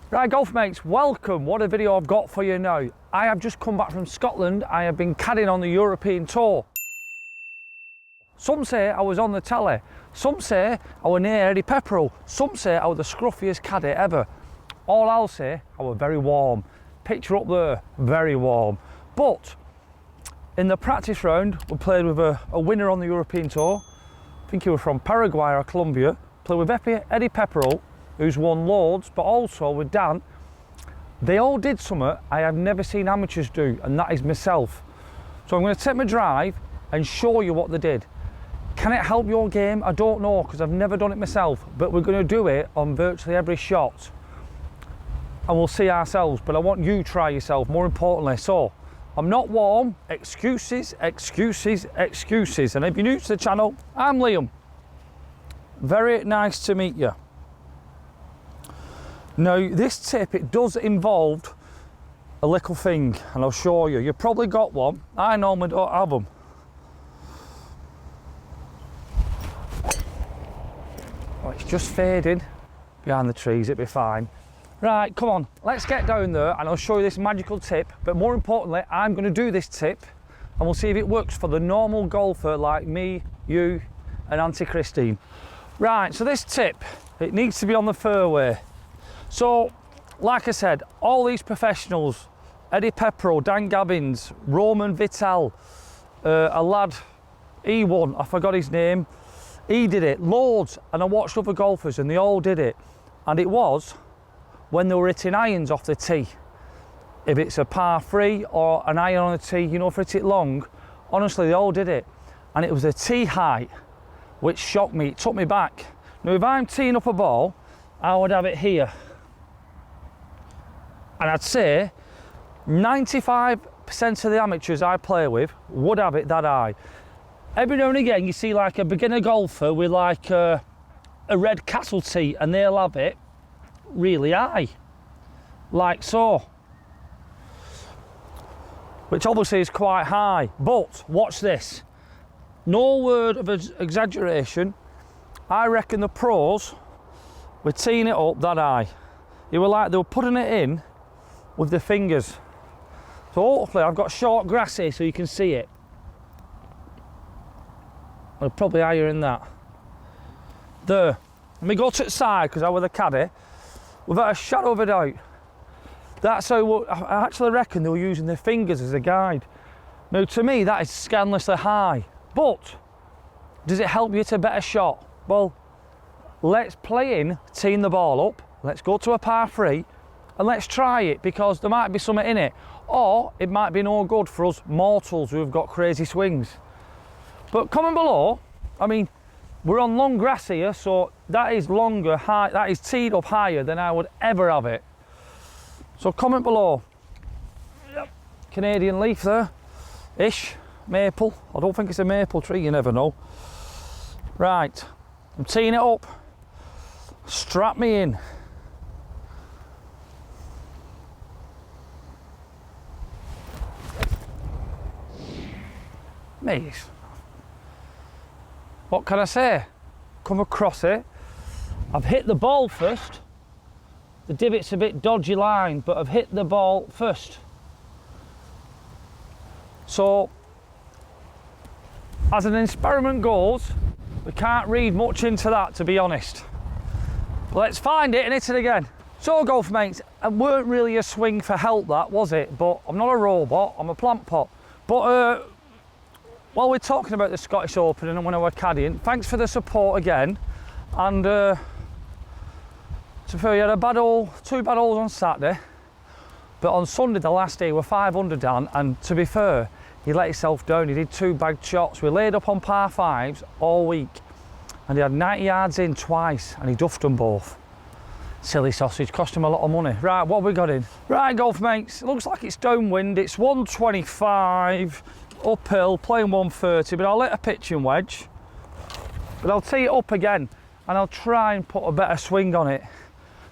Right, golf mates, welcome. What a video I've got for you now. I have just come back from Scotland. I have been caddying on the European Tour. Some say I was on the telly. Some say I was near Eddie Pepperell. Some say I was the scruffiest caddy ever. All I'll say, I was very warm. Picture up there, very warm. But in the practice round, we played with a winner on the European Tour. I think he was from Paraguay or Colombia. Played with Eddie Pepperell, who's won loads, but also with Dan. They all did something I have never seen amateurs do, and that is myself. So I'm going to take my drive and show you what they did. Can it help your game? I don't know, because I've never done it myself, but we're going to do it on virtually every shot. And we'll see ourselves, but I want you to try yourself, more importantly. So, I'm not warm, excuses, excuses, excuses. And if you're new to the channel, I'm Liam. Very nice to meet you. Now, this tip, it does involve a little thing, and I'll show you. You've probably got one. I normally don't have them. Oh, it's just fading behind the trees, it'll be fine. Right, come on, let's get down there and I'll show you this magical tip, but more importantly, I'm going to do this tip and we'll see if it works for the normal golfer like me, you and Auntie Christine. Right, so this tip, it needs to be on the fairway. So, like I said, all these professionals, Eddie Pepperell, Dan Gavins, Roman Vital, a lad, he won, I forgot his name, he did it, loads, and I watched other golfers and they all did it. And it was when they were hitting irons off the tee. If it's a par 3 or an iron on the tee, you know, if it's hit long, honestly, they all did it. And it was the tee height which shocked me, it took me back. Now, if I'm teeing up a ball, I would have it here. And I'd say 95% of the amateurs I play with would have it that high. Every now and again, you see like a beginner golfer with like a red castle tee and they'll have it really high, like so, which obviously is quite high. But watch this, no word of exaggeration, I reckon the pros were teeing it up that high. It were like they were putting it in with their fingers. So hopefully I've got short grass here so you can see it. Well, probably higher in that. There. Let me go to the side because I was the caddy. Without a shadow of a doubt, that's how I actually reckon they were using their fingers as a guide. Now, to me, that is scandalously high. But does it help you to a better shot? Well, let's play in teeing the ball up. Let's go to a par 3 and let's try it, because there might be something in it, or it might be no good for us mortals who have got crazy swings. But comment below. I mean, we're on long grass here, so that is longer, high, that is teed up higher than I would ever have it. So comment below. Yep. Canadian leaf there, ish, maple. I don't think it's a maple tree, you never know. Right, I'm teeing it up. Strap me in. Mate. What can I say? Come across it. I've hit the ball first. The divot's a bit dodgy line, but I've hit the ball first. So, as an experiment goes, we can't read much into that, to be honest. But let's find it and hit it again. So, golf mates, it weren't really a swing for help, that, was it? But I'm not a robot, I'm a plant pot. But while we're talking about the Scottish Open and when I was caddying, thanks for the support again. And to be fair, you had two bad holes on Saturday, but on Sunday, the last day, we're 500 down, and to be fair, he let himself down. He did 2 bad shots. We laid up on par 5s all week, and he had 90 yards in twice, and he duffed them both. Silly sausage, cost him a lot of money. Right, what have we got in? Right, golf mates, it looks like it's downwind. It's 125. Uphill, playing 130, but I'll hit a pitching wedge. But I'll tee it up again and I'll try and put a better swing on it,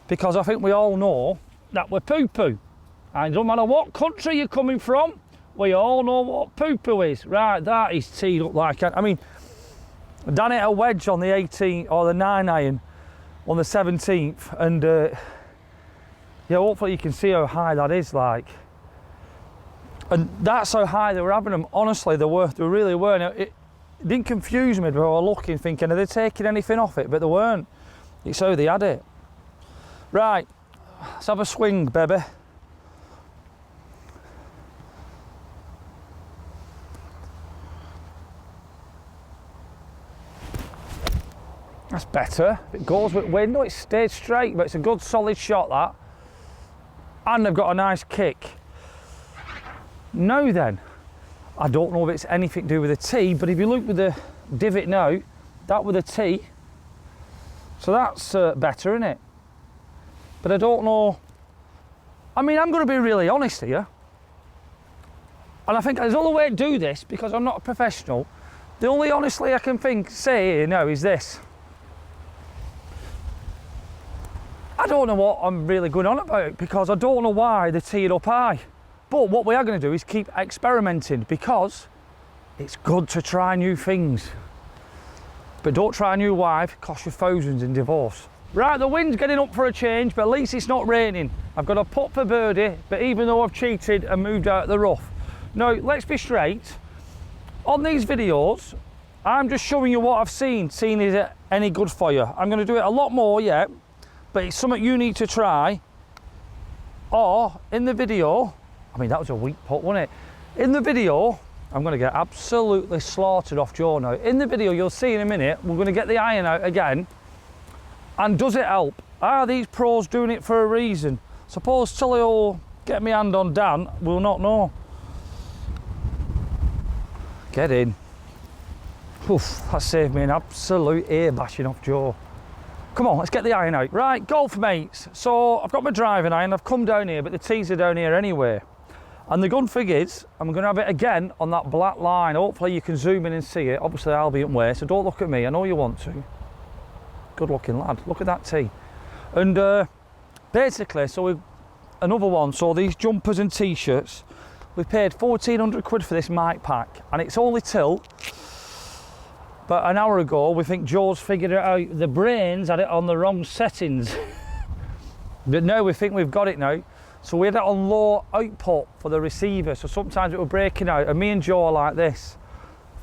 because I think we all know that we're poo-poo. And it doesn't matter what country you're coming from, we all know what poo-poo is. Right, that is teed up like that. I mean, Dan hit a wedge on the 18th or the 9 iron on the 17th, and Yeah, hopefully you can see how high that is, like. And that's how high they were having them. Honestly, they really were. Now, it didn't confuse me, but I was looking, thinking, are they taking anything off it? But they weren't. It's how they had it. Right, let's have a swing, baby. That's better. If it goes with wind, no, it stayed straight, but it's a good solid shot, that. And they've got a nice kick. Now then, I don't know if it's anything to do with the tee, but if you look with the divot now, that with the tee, so that's better, isn't it? But I don't know. I mean, I'm going to be really honest here. And I think there's only way to do this, because I'm not a professional. The only honestly I can say here now is this. I don't know what I'm really going on about, because I don't know why they tee it up high. But what we are going to do is keep experimenting, because it's good to try new things. But don't try a new wife, cost you thousands in divorce. Right, the wind's getting up for a change, but at least it's not raining. I've got a putt for birdie, but even though I've cheated and moved out of the rough. Now, let's be straight. On these videos, I'm just showing you what I've seen, seeing is it any good for you. I'm going to do it a lot more yet, but it's something you need to try. Or, in the video, I mean, that was a weak putt, wasn't it? In the video, I'm going to get absolutely slaughtered off Joe now. In the video, you'll see in a minute, we're going to get the iron out again. And does it help? Are these pros doing it for a reason? Suppose till he'll get my hand on Dan, we'll not know. Get in. Oof, that saved me an absolute ear bashing off Joe. Come on, let's get the iron out. Right, golf mates. So I've got my driving iron, I've come down here, but the tees are down here anyway. And the good thing is, I'm going to have it again on that black line. Hopefully you can zoom in and see it. Obviously I'll be in way, so don't look at me. I know you want to. Good looking lad. Look at that tee. And basically, so we've another one. So these jumpers and t-shirts, we paid 1,400 quid for this mic pack, and it's only till about an hour ago we think Joe's figured it out. The brains had it on the wrong settings. But now we think we've got it now. So we had it on low output for the receiver, so sometimes it was breaking out, and me and Joe are like this.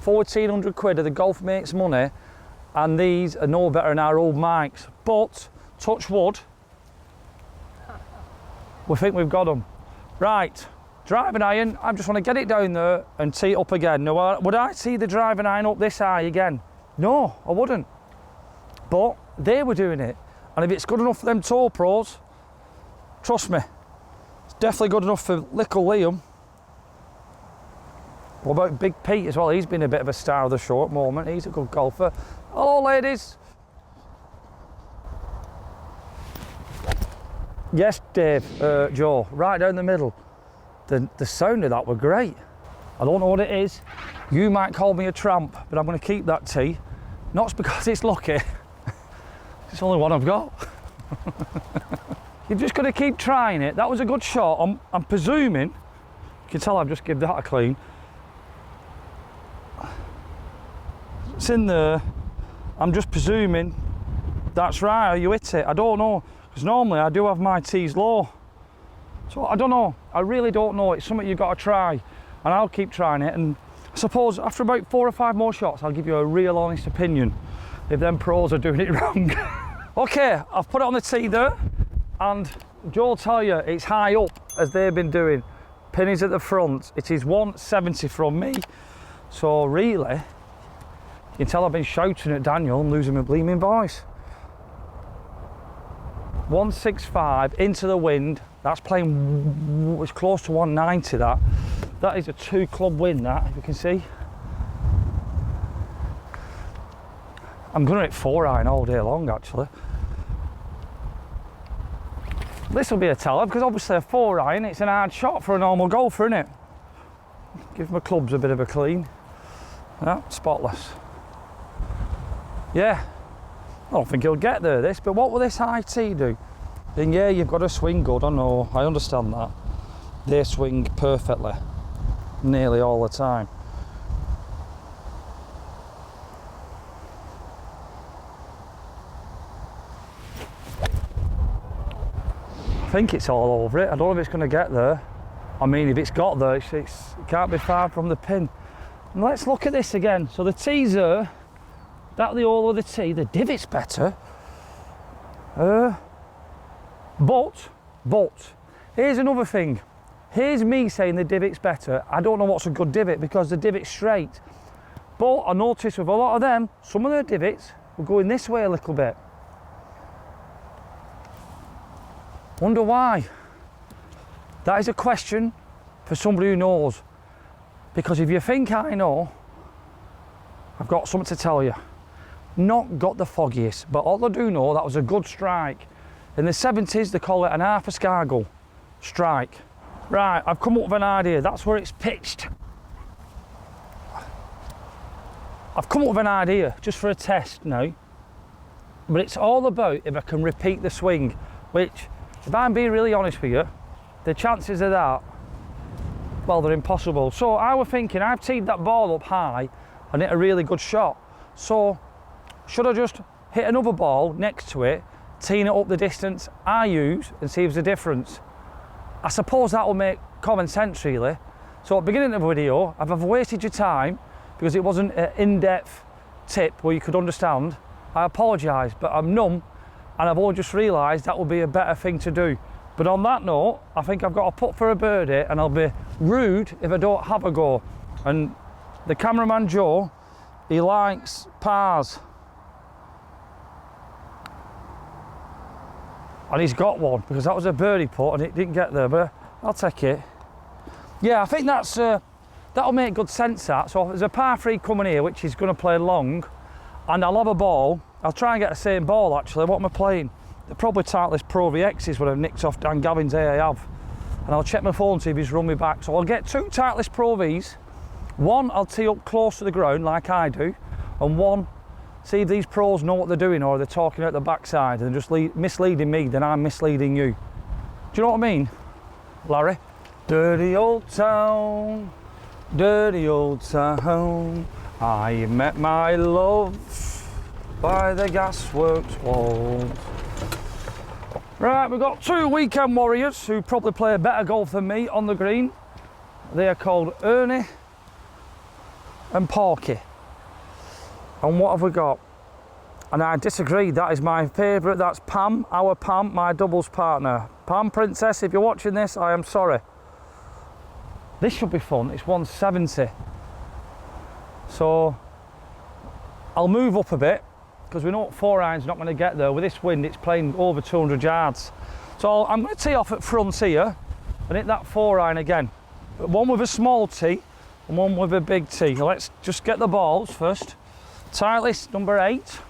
1,400 quid of the golf mates money, and these are no better than our old mics. But, touch wood, we think we've got them. Right, driving iron, I just want to get it down there and tee it up again. Now, would I tee the driving iron up this high again? No, I wouldn't. But they were doing it, and if it's good enough for them tour pros, trust me, definitely good enough for little Liam. What about Big Pete as well? He's been a bit of a star of the show at the moment. He's a good golfer. Hello, ladies. Yes, Dave, Joe, right down the middle. The sound of that were great. I don't know what it is. You might call me a tramp, but I'm going to keep that tee. Not because it's lucky. It's the only one I've got. You've just got to keep trying it. That was a good shot. I'm presuming, you can tell I've just given that a clean. It's in there. I'm just presuming that's right, you hit it. I don't know, because normally I do have my tees low. So I don't know, I really don't know. It's something you've got to try, and I'll keep trying it. And I suppose after about 4 or 5 more shots, I'll give you a real honest opinion if them pros are doing it wrong. Okay, I've put it on the tee there. And Joe will tell you it's high up as they've been doing. Pin is at the front. It is 170 from me. So really, you can tell I've been shouting at Daniel and losing my bleeming voice. 165 into the wind. That's playing, it's close to 190 that. That is a 2 club wind that, if you can see. I'm gonna hit 4 iron all day long actually. This will be a teller, because obviously a 4 iron, it's an hard shot for a normal golfer, isn't it? Give my clubs a bit of a clean. Yeah, spotless. Yeah, I don't think he'll get there this, but what will this high tee do? Then yeah, you've got to swing good, I know, I understand that. They swing perfectly, nearly all the time. think it's all over it. I don't know if it's going to get there. I mean, if it's got there, it can't be far from the pin. And let's look at this again. So the tee's there, that the hole of the tee, the divot's better. But, here's another thing. Here's me saying the divot's better. I don't know what's a good divot because the divot's straight. But I noticed with a lot of them, some of their divots were going this way a little bit. Wonder why? That is a question for somebody who knows. Because if you think I know, I've got something to tell you. Not got the foggiest, but all I do know, that was a good strike. In the 70s, they call it an half escargot strike. Right, I've come up with an idea. That's where it's pitched. I've come up with an idea just for a test now. But it's all about if I can repeat the swing, which, if I'm being really honest with you, the chances of that, well, they're impossible. So I was thinking, I've teed that ball up high and hit a really good shot. So should I just hit another ball next to it, teeing it up the distance I use and see if there's a difference? I suppose that will make common sense really. So at the beginning of the video, if I've wasted your time because it wasn't an in-depth tip where you could understand, I apologise, but I'm numb and I've only just realised that would be a better thing to do. But on that note, I think I've got to putt for a birdie and I'll be rude if I don't have a go. And the cameraman Joe, he likes pars. And he's got one because that was a birdie putt and it didn't get there, but I'll take it. Yeah, I think that'll make good sense that. So there's a par 3 coming here which is going to play long and I'll have a ball. I'll try and get the same ball actually. What am I playing? They're probably Titleist Pro VXs when I've nicked off Dan Gavin's AAV. And I'll check my phone to see if he's run me back. So I'll get 2 Titleist Pro Vs. One I'll tee up close to the ground like I do, and one see if these pros know what they're doing or they're talking out the backside and just misleading me, then I'm misleading you. Do you know what I mean, Larry? Dirty old town, dirty old town. I met my love by the gasworks walls. Right, we've got 2 weekend warriors who probably play better golf than me on the green. They are called Ernie and Porky. And what have we got? And I disagree, that is my favourite. That's Pam, our Pam, my doubles partner. Pam Princess, if you're watching this, I am sorry. This should be fun. It's 170. So I'll move up a bit because we know 4-iron's not going to get there. With this wind, it's playing over 200 yards. So I'm going to tee off at front here and hit that 4-iron again. One with a small tee and one with a big tee. Let's just get the balls first. Titleist number 8.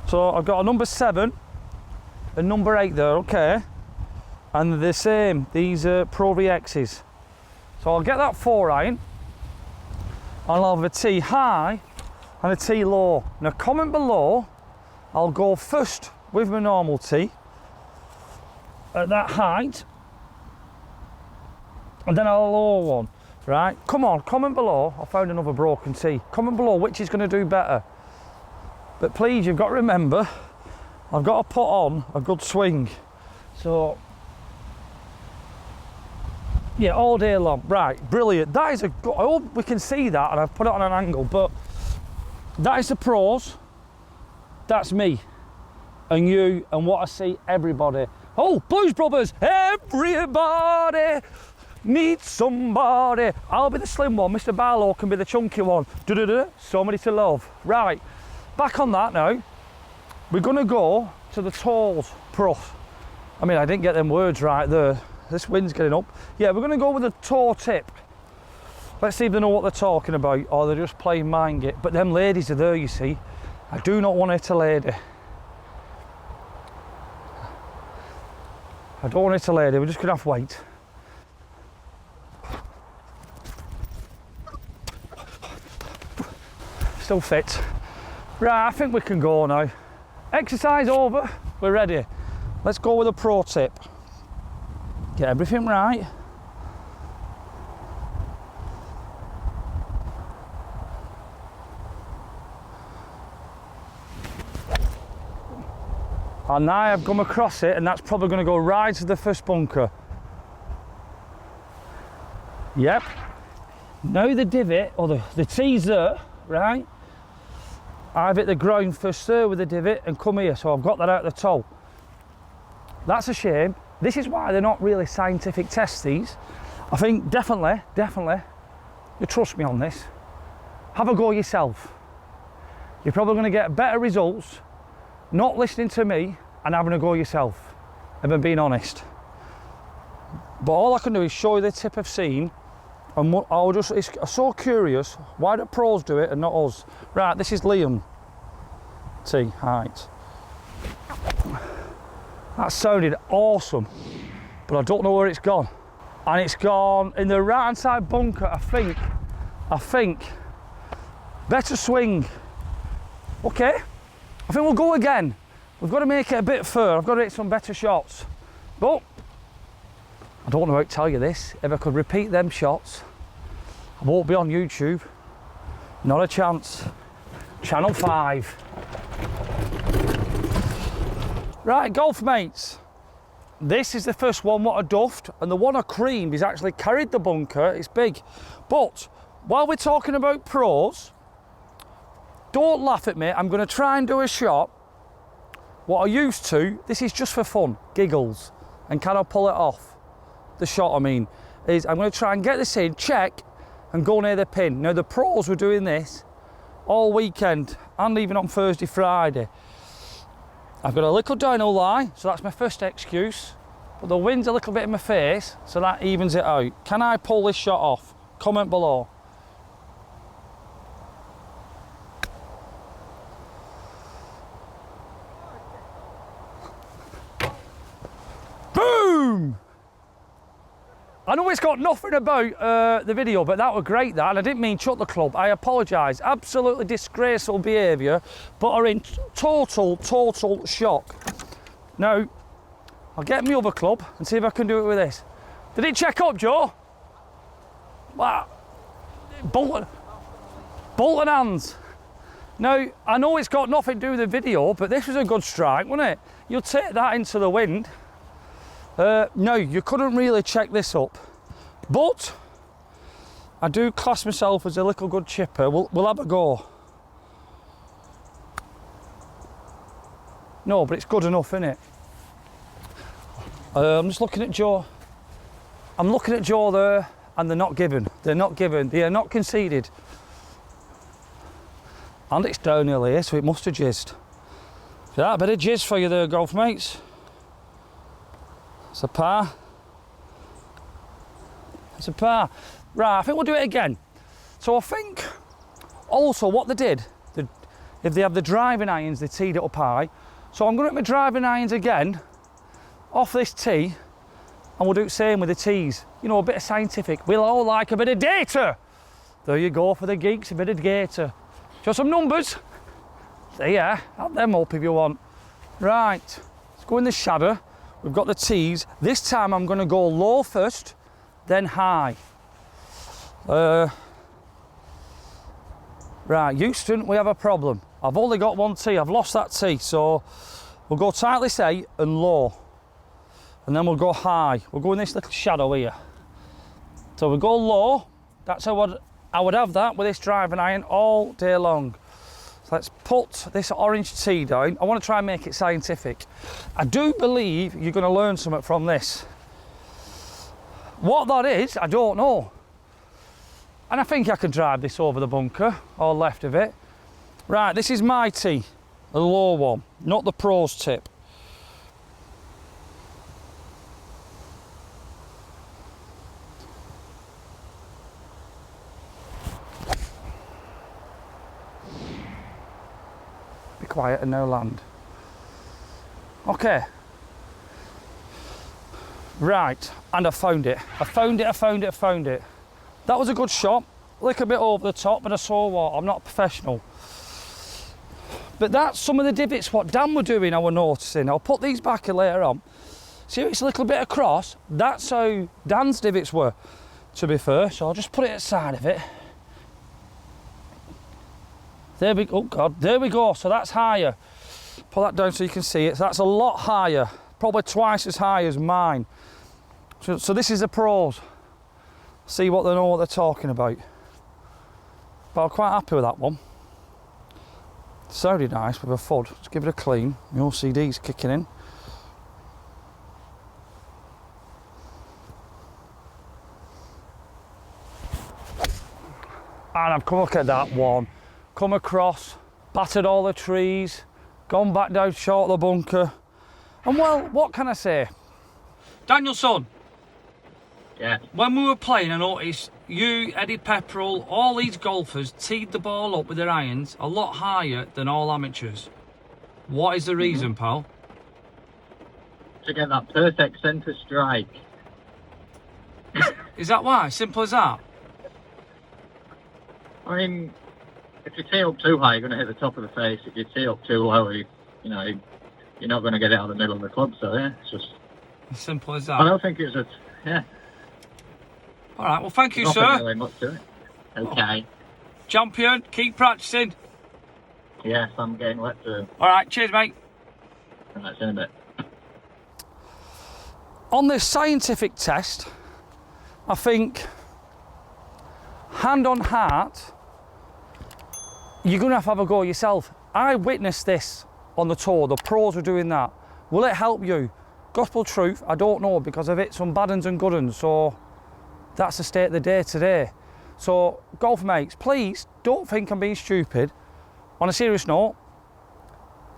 So I've got a number 7 and number 8 there, okay. And they're the same, these are Pro VXs. So I'll get that 4-iron and I'll have a tee high and a tee low. Now comment below, I'll go first with my normal tee at that height and then I'll lower one, right? Come on, comment below. I found another broken tee. Comment below which is going to do better. But please, you've got to remember, I've got to put on a good swing. So, yeah, all day long. Right, brilliant. That is a good, I hope we can see that and I've put it on an angle, but that is the pros. That's me and you and what I see everybody. Oh, Blues Brothers, everybody needs somebody. I'll be the slim one, Mr. Barlow can be the chunky one. Somebody to love. Right, back on that now. We're gonna go to the toes pro. I mean, I didn't get them words right there. This wind's getting up. Yeah, we're gonna go with a toe tip. Let's see if they know what they're talking about or they're just playing mind game. But them ladies are there, you see. I do not want to hit a lady. I don't want to hit a lady, we're just gonna have to wait. Still fit. Right, I think we can go now. Exercise over, we're ready. Let's go with a pro tip. Get everything right. And now I've come across it, and that's probably going to go right to the first bunker. Yep. Now the divot, or the tee's there, right? I've hit the ground first there with the divot and come here, so I've got that out the toe. That's a shame. This is why they're not really scientific tests, these. I think definitely, you trust me on this, have a go yourself. You're probably going to get better results not listening to me and having a go yourself, if I'm being honest. But all I can do is show you the tip I've seen, and I'm so curious why the pros do it and not us. Right, this is Liam T height. That sounded awesome, but I don't know where it's gone. And it's gone in the right hand side bunker, I think. Better swing. Okay, I think we'll go again. We've got to make it a bit further. I've got to hit some better shots. But I don't know how to tell you this. If I could repeat them shots, I won't be on YouTube. Not a chance. Channel 5. Right, golf mates. This is the first one what I duffed, and the one I creamed is actually carried the bunker. It's big. But while we're talking about pros, don't laugh at me. I'm going to try and do a shot. What I used to, this is just for fun, giggles, and can I pull it off? The shot, I mean, is I'm going to try and get this in, check, and go near the pin. Now, the pros were doing this all weekend, and even on Thursday, Friday. I've got a little downhill lie, so that's my first excuse. But the wind's a little bit in my face, so that evens it out. Can I pull this shot off? Comment below. Boom! I know it's got nothing about the video, but that was great, that, and I didn't mean chuck the club. I apologise. Absolutely disgraceful behaviour, but are in total shock. Now, I'll get my other club and see if I can do it with this. Did it check up, Joe? Wow. Bolton hands. Now, I know it's got nothing to do with the video, but this was a good strike, wasn't it? You'll take that into the wind. No, you couldn't really check this up, but I do class myself as a little good chipper. We'll have a go. No, but it's good enough, isn't it? I'm just looking at Joe. I'm looking at Joe there, and they're not given. They're not given. They are not conceded. And it's downhill here, so it must have jizzed. Yeah, a bit of jizz for you there, golf mates. It's a par. It's a par. Right, I think we'll do it again. So I think also what they did, if they have the driving irons, they teed it up high. So I'm going to hit my driving irons again off this tee, and we'll do the same with the tees. You know, a bit of scientific. We'll all like a bit of data. There you go for the geeks, a bit of data. Just some numbers. There you are. Add them up if you want. Right, let's go in the shadow. We've got the tees. This time I'm going to go low first, then high. Right, Houston, we have a problem. I've only got one tee. I've lost that tee, so we'll go tightly say and low, and then we'll go high. We'll go in this little shadow here. So we'll go low. That's how I would have that with this driving iron all day long. So let's put this orange tee down. I want to try and make it scientific. I do believe you're going to learn something from this. What that is, I don't know. And I think I can drive this over the bunker, or left of it. Right, this is my tee, the low one, not the pro's tip. Be quiet and no land. Okay. Right, and I found it. I found it. That was a good shot. A little bit over the top, but I saw what? I'm not a professional. But that's some of the divots what Dan were doing, I was noticing. I'll put these back later on. See, it's a little bit across. That's how Dan's divots were, to be fair. So I'll just put it aside of it. There we go. Oh God, there we go. So that's higher. Pull that down so you can see it. So that's a lot higher, probably twice as high as mine. So this is the pros. See what they know what they're talking about. But I'm quite happy with that one. Sounded nice with a FUD. Let's give it a clean. My OCD's kicking in. And I've come look at that one. Come across, battered all the trees, gone back down short of the bunker. And well, what can I say? Danielson. Yeah. When we were playing, I noticed you, Eddie Pepperell, all these golfers teed the ball up with their irons a lot higher than all amateurs. What is the reason, pal? To get that perfect centre strike. Is that why? Simple as that? I mean, if you tee up too high, you're going to hit the top of the face. If you tee up too low, you know, you're not going to get it out of the middle of the club. So yeah, it's just as simple as that. I don't think it's a yeah. All right. Well, thank you, Nothing sir. really much to it. Okay. Champion. Keep practicing. Yes, I'm getting wet through. All right. Cheers, mate. And that's in a bit. On this scientific test, I think, hand on heart, you're going to have a go yourself. I witnessed this on the tour. The pros are doing that. Will it help you? Gospel truth, I don't know, because I've hit some bad uns and good uns. So that's the state of the day today. So golf mates, please don't think I'm being stupid. On a serious note,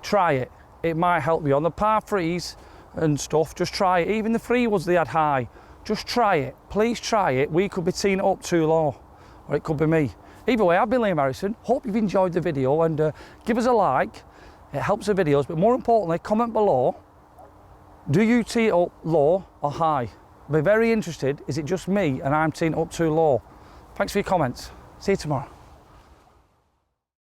try it. It might help you. On the par threes and stuff, just try it. Even the free ones they had high, just try it. Please try it. We could be teeing it up too low, or it could be me. Either way, I've been Liam Harrison. Hope you've enjoyed the video, and give us a like. It helps the videos, but more importantly, comment below. Do you tee it up low or high? I'll be very interested. Is it just me and I'm teeing it up too low? Thanks for your comments. See you tomorrow.